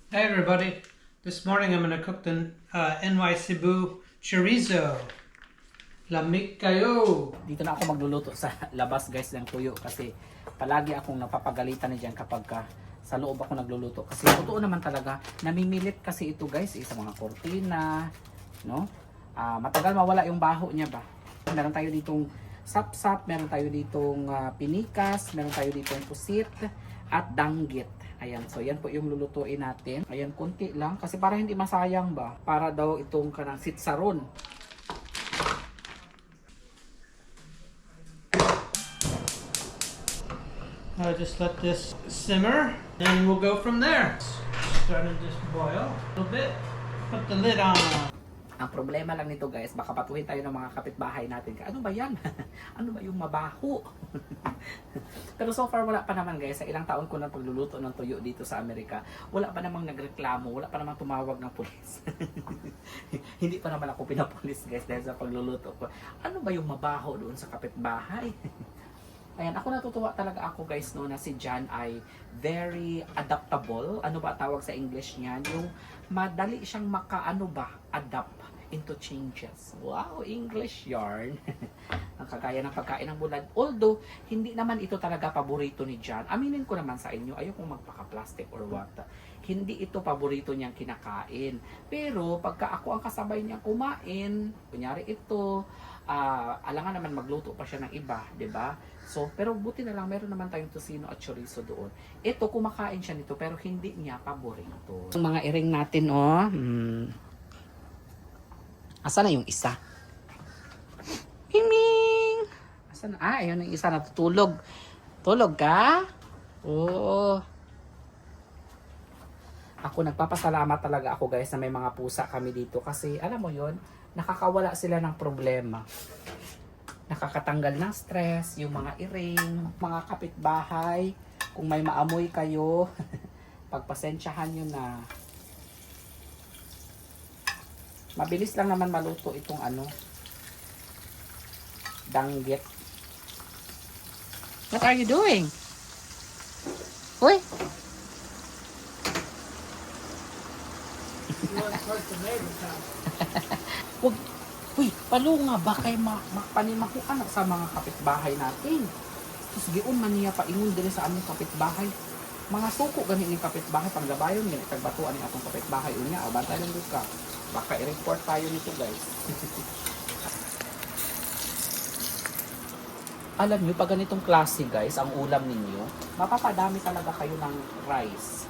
Hey everybody. This morning I'm going to cook the NY Cebu chorizo. Lamig kayo! Dito na ako magluluto sa labas, guys, ng tuyo. Kasi palagi akong napapagalitan ni John kapag sa loob ako nagluluto. Kasi totoo naman talaga, namimilit kasi ito guys, sa mga kortina, no? Matagal mawala yung baho niya ba. Meron tayo ditong sapsap, meron tayo ditong pinikas, meron tayo ditong pusit, at danggit. Ayan, so yan po yung lulutuin natin. Ayan, konti lang, kasi para hindi masayang ba. Para daw itong kanang sitsaron. I'll just let this simmer and we'll go from there. Starting to just boil a little bit. Put the lid on. Ang problema lang nito guys, baka patuhin tayo ng mga kapitbahay natin. Ano ba yan? Ano ba yung mabaho? Pero so far wala pa naman guys. Sa ilang taon ko na pagluluto ng tuyo dito sa Amerika, wala pa namang nagreklamo, wala pa namang tumawag ng pulis. Hindi pa naman ako pinapulis guys dahil sa pagluluto ko. Ano ba yung mabaho doon sa kapitbahay? Ayan, ako natutuwa talaga ako guys no na si John ay very adaptable. Ano ba tawag sa English niyan? Yung madali siyang adapt into changes. Wow, English yarn. Ang kagaya ng pagkain ng bulad. Although, hindi naman ito talaga paborito ni John. Aminin ko naman sa inyo, ayokong magpaka-plastic or what. Hindi ito paborito niyang kinakain. Pero, pagka ako ang kasabay niyang kumain, kunyari ito, alangan naman magluto pa siya ng iba, 'di ba? So, pero buti na lang meron naman tayong tocino at chorizo doon. Ito kumakain siya nito pero hindi niya paborito. Yung mga iring natin, Asa na yung isa? Miming! Asa na? Ayun yung isa natutulog. Tulog ka? Oo. Ako nagpapasalamat talaga ako guys na may mga pusa kami dito kasi alam mo yon, nakakawala sila ng problema. Nakakatanggal ng stress, yung mga iring, mga kapitbahay, kung may maamoy kayo, pagpasensyahan nyo na. Mabilis lang naman maluto itong ano, danggit. What are you doing? Uy! Wag, uy, palo nga ba kay panimakuan sa mga kapitbahay natin. Tapos giun man niya paingon dili sa aming kapitbahay. Mga suko gani ni kapitbahay panggabayon ni tagbatuan ni atong kapitbahay unya, bantay lang ka. Baka i-report tayo nito, guys. Alam niyo, pag ganitong klase, guys, ang ulam ninyo, mapapadami talaga kayo ng rice.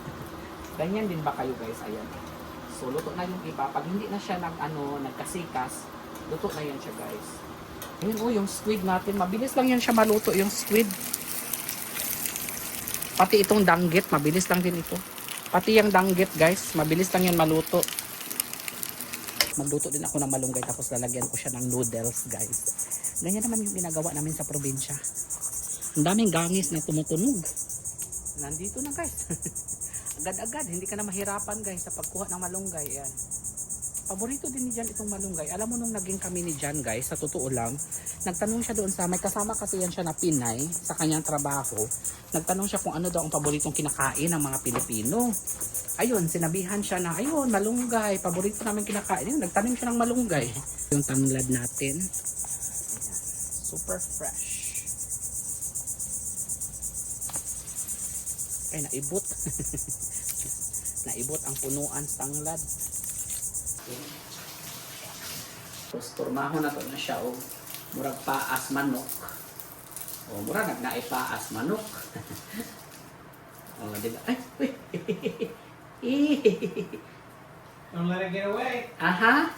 Ganyan din ba kayo, guys? Ayan. So, luto na yung iba. Pag hindi na siya nagkasikas, luto na yan siya, guys. Ayun, oh, yung squid natin. Mabilis lang yan siya maluto, yung squid. Pati itong danggit, mabilis lang din ito. Pati yung danggit, guys, mabilis lang yan maluto. Magluto din ako ng malunggay tapos lalagyan ko siya ng noodles, guys. Ganyan naman yung ginagawa namin sa probinsya. Ang daming gangis na tumutunog. Nandito na, guys. Agad-agad, hindi ka na mahirapan, guys, sa pagkuha ng malunggay. Yan. Paborito din ni Jan itong malunggay. Alam mo nung naging kami ni Jan, guys, sa totoo lang, nagtanong siya doon sa, may kasama kasi yan siya na Pinay sa kanyang trabaho. Nagtanong siya kung ano daw ang paboritong kinakain ng mga Pilipino. Ayun, sinabihan siya na, ayun, malunggay, paborito namin kinakain. Ayun, nagtanim siya ng malunggay. Yung tanglad natin. Ayan, super fresh. Ay, naibot. Naibot ang punuan sa tanglad. Tapos, turmahon na to na siya, oh. Murag paas manok. O, murag nagnaip-paas manok. O, diba? Ay, uy. Don't let it get away. Aha,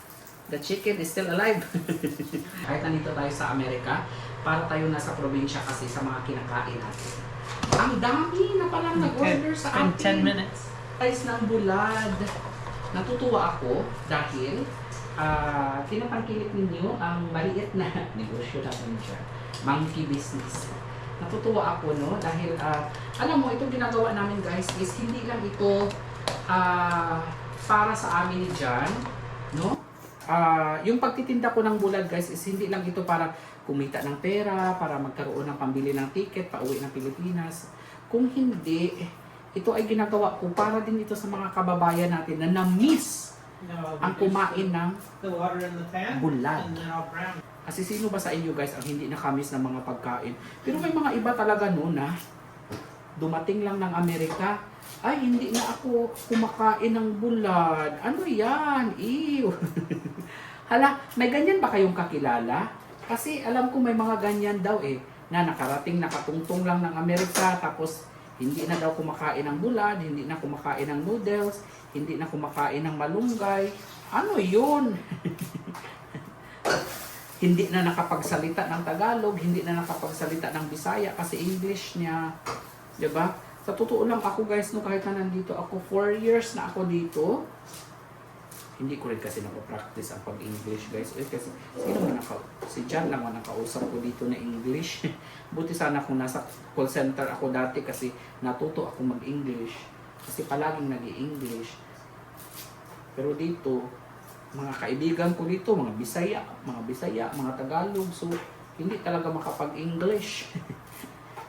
the chicken is still alive. Kahit nandito tayo sa Amerika, para tayo nasa probinsya kasi sa mga kinakain natin. Ang dami na palang nag-order sa In 10 atin. minutes. Rice ng bulad. Natutuwa ako dahil tinatangkilik ninyo ang maliit na negosyo natin siya. Monkey business. Natutuwa ako, no? Dahil, alam mo, itong ginagawa namin, guys, is hindi lang ito para sa amin ni Jan, no? Yung pagtitinda ko ng bulad, guys, is hindi lang ito para kumita ng pera, para magkaroon ng pambili ng ticket, pauwi ng Pilipinas. Kung hindi, ito ay ginagawa ko para din ito sa mga kababayan natin na na-miss ang kumain ng The water in the pan. bulad. And then I'll brown. Kasi sino ba sa inyo, guys, ang hindi nakamiss ng mga pagkain? Pero may mga iba talaga noon na dumating lang ng Amerika, ay hindi na ako kumakain ng bulad. Ano yan? Ew. Hala, may ganyan ba kayong kakilala? Kasi alam ko may mga ganyan daw na nakarating, nakatungtong lang ng Amerika, tapos hindi na daw kumakain ng bulad, hindi na kumakain ng noodles, hindi na kumakain ng malunggay. Ano yun? Hindi na nakapagsalita ng Tagalog, hindi na nakapagsalita ng Bisaya kasi English niya. 'Di ba? Sa totoo lang ako, guys, no, kahit na nandito ako, 4 years na ako dito, hindi ko rin kasi nakapractice ang pag-English, guys. Kasi sino man si Jan lang man nakausap ko dito na English. Buti sana kung nasa call center ako dati kasi natuto ako mag-English. Kasi palaging nag-i-English. Pero dito, mga kaibigan ko dito, mga Bisaya, mga Tagalog, so hindi talaga makapag-English.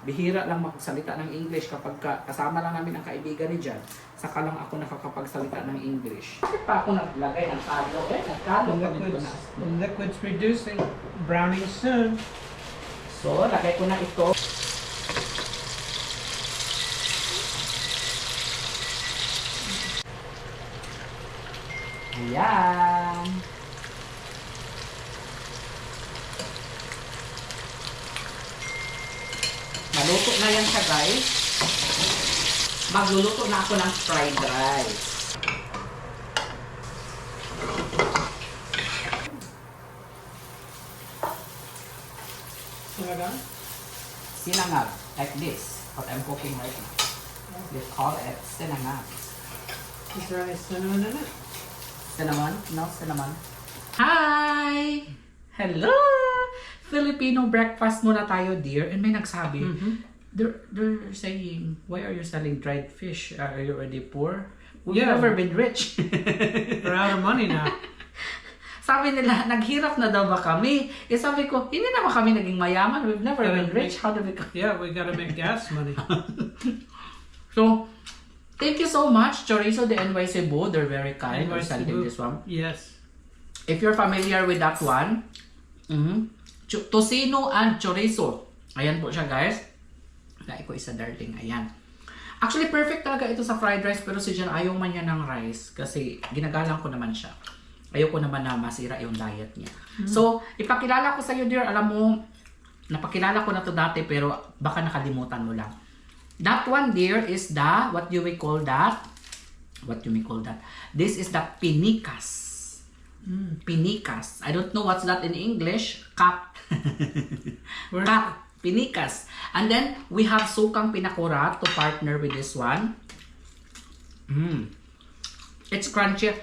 Bihira lang makapagsalita ng English kapag kasama lang namin ang kaibigan ni Jan. Saka lang ako nakakapagsalita ng English. Bakit pa ako naglagay ng talo? Nagtalo The liquid's reducing. Browning soon. So, lagay ko na ito. Ayan. Maluto na yan siya, guys. Magluluto na ako ng fried rice. Sinangag, like this. What I'm cooking right now. They call it sinangag. Is there any cinnamon in it? Cinnamon? No, cinnamon. Hi! Hello! Filipino breakfast muna tayo, dear. And may nagsabi, they're saying, why are you selling dried fish? Are you already poor? We've Yeah. never been rich. We're out of money now. Sabi nila, naghirap na daw ba kami? Eh sabi ko, hindi naman kami naging mayaman. We've never been rich. How do we come? Yeah, we gotta make gas money. So, thank you so much, Chorizo de NY Cebu. They're very kind for NY sending Cebu. this one. Yes. If you're familiar with that one, tocino and chorizo. Ayan po siya, guys. Dahil ko isa, darling. Ayan. Actually, perfect talaga ito sa fried rice, pero si Jan ayaw man niya ng rice kasi ginagalang ko naman siya. Ayaw ko naman na masira yung diet niya. So, ipakilala ko sa iyo, dear. Alam mo, napakilala ko na to dati, pero baka nakalimutan mo lang. That one, dear, is the, what do we call that? What do we call that? This is the pinicas. Pinicas. I don't know what's that in English. Cup. Cup. Pinicas. And then, we have sukang pinakura to partner with this one. It's crunchy.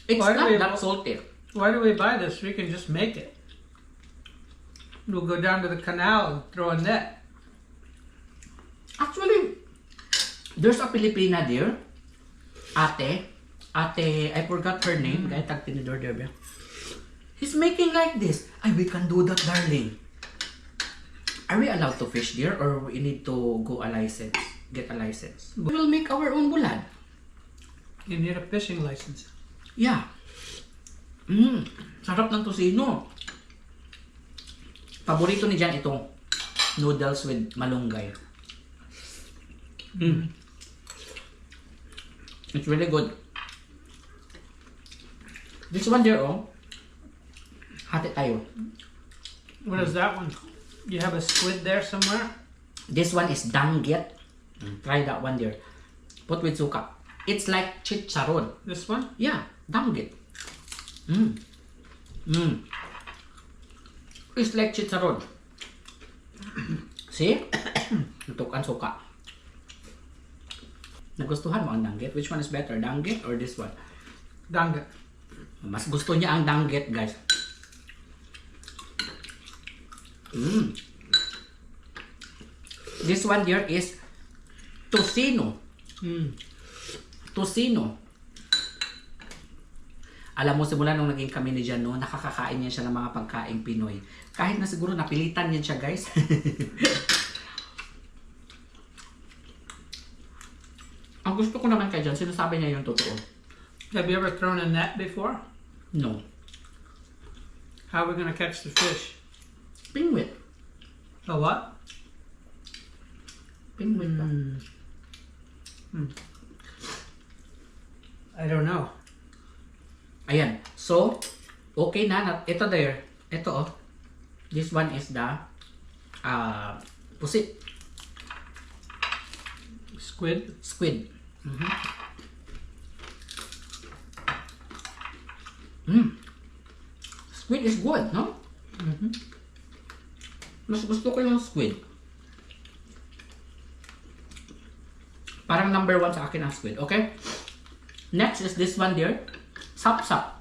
It's Why do not we- that salty. Why do we buy this? We can just make it. We'll go down to the canal and throw a net. Actually, there's a Filipina there. Ate, I forgot her name. Kaya tag tinidor there ba? He's making like this. Ay, we can do that, darling. Are we allowed to fish there or we need to go a license? Get a license? We will make our own bulad. You need a fishing license. Yeah. Sarap ng tocino. Paborito ni Jan itong noodles with malunggay. It's really good. This one there, oh. Hati tayo. What is that one? You have a squid there somewhere? This one is danggit. Try that one there. Put with suka. It's like chicharon. This one? Yeah, danggit. It's like chicharon. See? Tutukan suka. Nagustuhan mo ang danggit? Which one is better? Danggit or this one? Danggit. Mas gusto niya ang danggit, guys. This one here is tocino. Tocino. Alam mo, simula nung naging kami ni Jan, no, nakakakain niya siya ng mga pagkain Pinoy. Kahit na siguro napilitan niya siya, guys. Ang gusto ko naman kay Jan, sinasabi niya yung totoo. Have you ever thrown a net before? No. How are we gonna catch the fish? Pingwit. A what? Pingwit ba? I don't know. Ayan. So, okay na. Ito there. Ito oh. This one is the pusit. Squid? Squid. Squid is good, no? Mas gusto ko yung squid. Parang number 1 sa akin ang squid. Okay? Next is this one there. Sap-sap.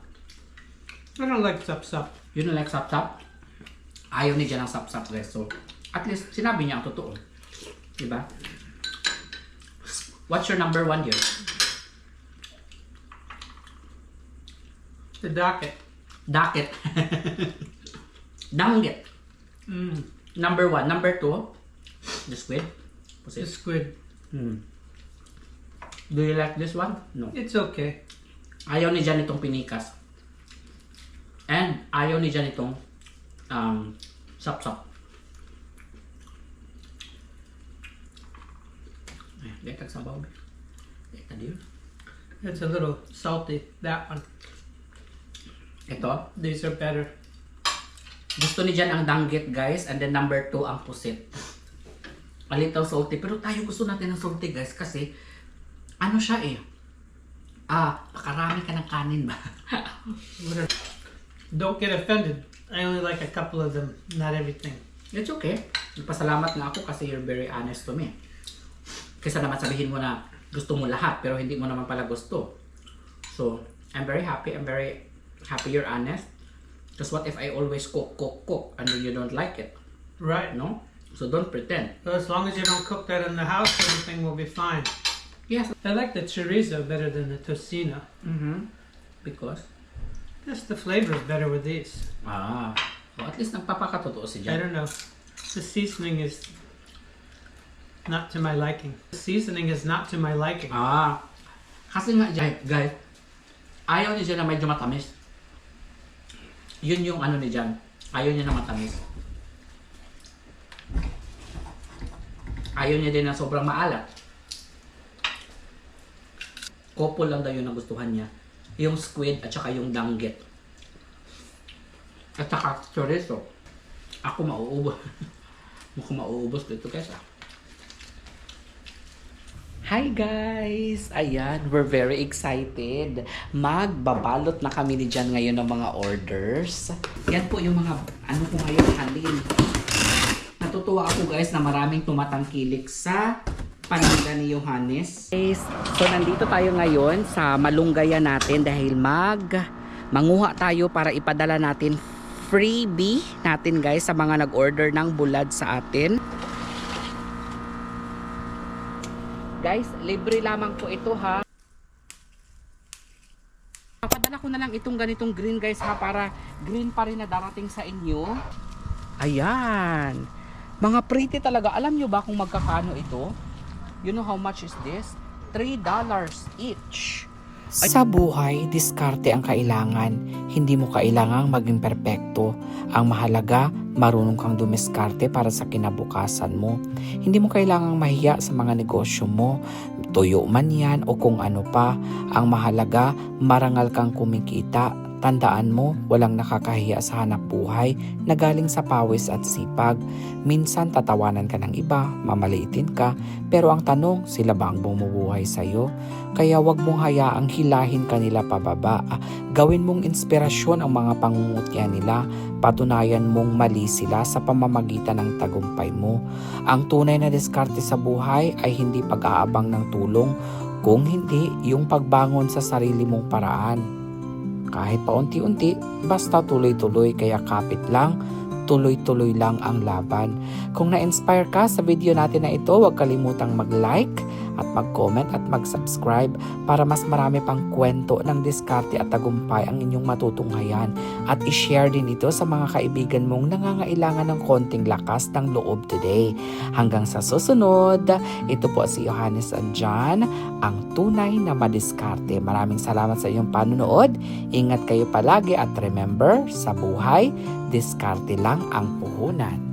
I don't like sup-sup. You don't like sap-sap? Ayaw ni Jan ng sap-sap, guys. So, at least sinabi niya ang totoo. Diba? What's your number 1 here? The docket. Dakit. Danggit. Number 1. Number 2, the squid. The squid. Do you like this one? No. It's okay. Ayaw ni Jan itong pinikas. And ayaw ni Jan itong sap-sap. Get sabaw. Get dear. It's a little salty, that one. Ito. These are better. Gusto ni Jan ang danggit, guys. And then number 2 ang pusit. A little salty. Pero tayo gusto natin ng salty, guys. Kasi, ano siya eh. Pakarami ka ng kanin ba? Don't get offended. I only like a couple of them, not everything. It's okay. Nagpasalamat nga ako kasi you're very honest to me. Kaysa naman sabihin mo na gusto mo lahat pero hindi mo naman pala gusto. So, I'm very happy. I'm very happy you're honest. Because what if I always cook and then you don't like it? Right. No? So don't pretend. So as long as you don't cook that in the house, everything will be fine. Yes. I like the chorizo better than the tocino. Because? Just the flavor is better with these. Ah, so at least nagpapakatotoo si I Jan. don't know. The seasoning is not to my liking. The seasoning is not to my liking. Ah, kasi nga Jan, guys, ayaw ni Jan na medyo matamis. Yun yung ano ni Jan. Ayaw niya na matamis. Ayaw niya din na sobrang maalat. Couple lang daw yung nagustuhan niya. Yung squid at saka yung danggit. At saka chorizo. Ako mauubos. Ako mauubos dito guys. Hi guys! Ayan, we're very excited. Magbabalot na kami ni Jan ngayon ng mga orders. Yan po yung mga ano po ngayon halin. Natutuwa ako guys na maraming tumatangkilik sa paninda ni Johannes. Guys, so nandito tayo ngayon sa malunggayan natin dahil manguha tayo para ipadala natin freebie natin guys sa mga nag-order ng bulad sa atin. Guys, libre lamang po ito ha. Papadala ko na lang itong ganitong green guys ha para green pa rin na darating sa inyo. Ayan. Mga pretty talaga. Alam nyo ba kung magkakano ito? You know how much is this? $3 each. Sa buhay, diskarte ang kailangan. Hindi mo kailangang maging perpekto. Ang mahalaga, marunong kang dumiskarte para sa kinabukasan mo. Hindi mo kailangang mahiya sa mga negosyo mo. Tuyo man yan o kung ano pa. Ang mahalaga, marangal kang kumikita. Tandaan mo, walang nakakahiya sa hanap buhay na galing sa pawis at sipag. Minsan tatawanan ka ng iba, mamaliitin ka, pero ang tanong, sila ba ang bumubuhay sa'yo? Kaya wag mong hayaang hilahin kanila pababa. Gawin mong inspirasyon ang mga pangungutya nila. Patunayan mong mali sila sa pamamagitan ng tagumpay mo. Ang tunay na diskarte sa buhay ay hindi pag-aabang ng tulong, kung hindi yung pagbangon sa sarili mong paraan. Kahit paunti-unti, basta tuloy-tuloy, kaya kapit lang, tuloy-tuloy lang ang laban. Kung na-inspire ka sa video natin na ito, huwag kalimutang mag-like at mag-comment at mag-subscribe para mas marami pang kwento ng diskarte at tagumpay ang inyong matutunghayan. At i-share din ito sa mga kaibigan mong nangangailangan ng konting lakas ng loob today. Hanggang sa susunod, ito po si Johannes and Jan, ang tunay na madiskarte. Maraming salamat sa iyong panunood. Ingat kayo palagi at remember, sa buhay, diskarte lang ang puhunan.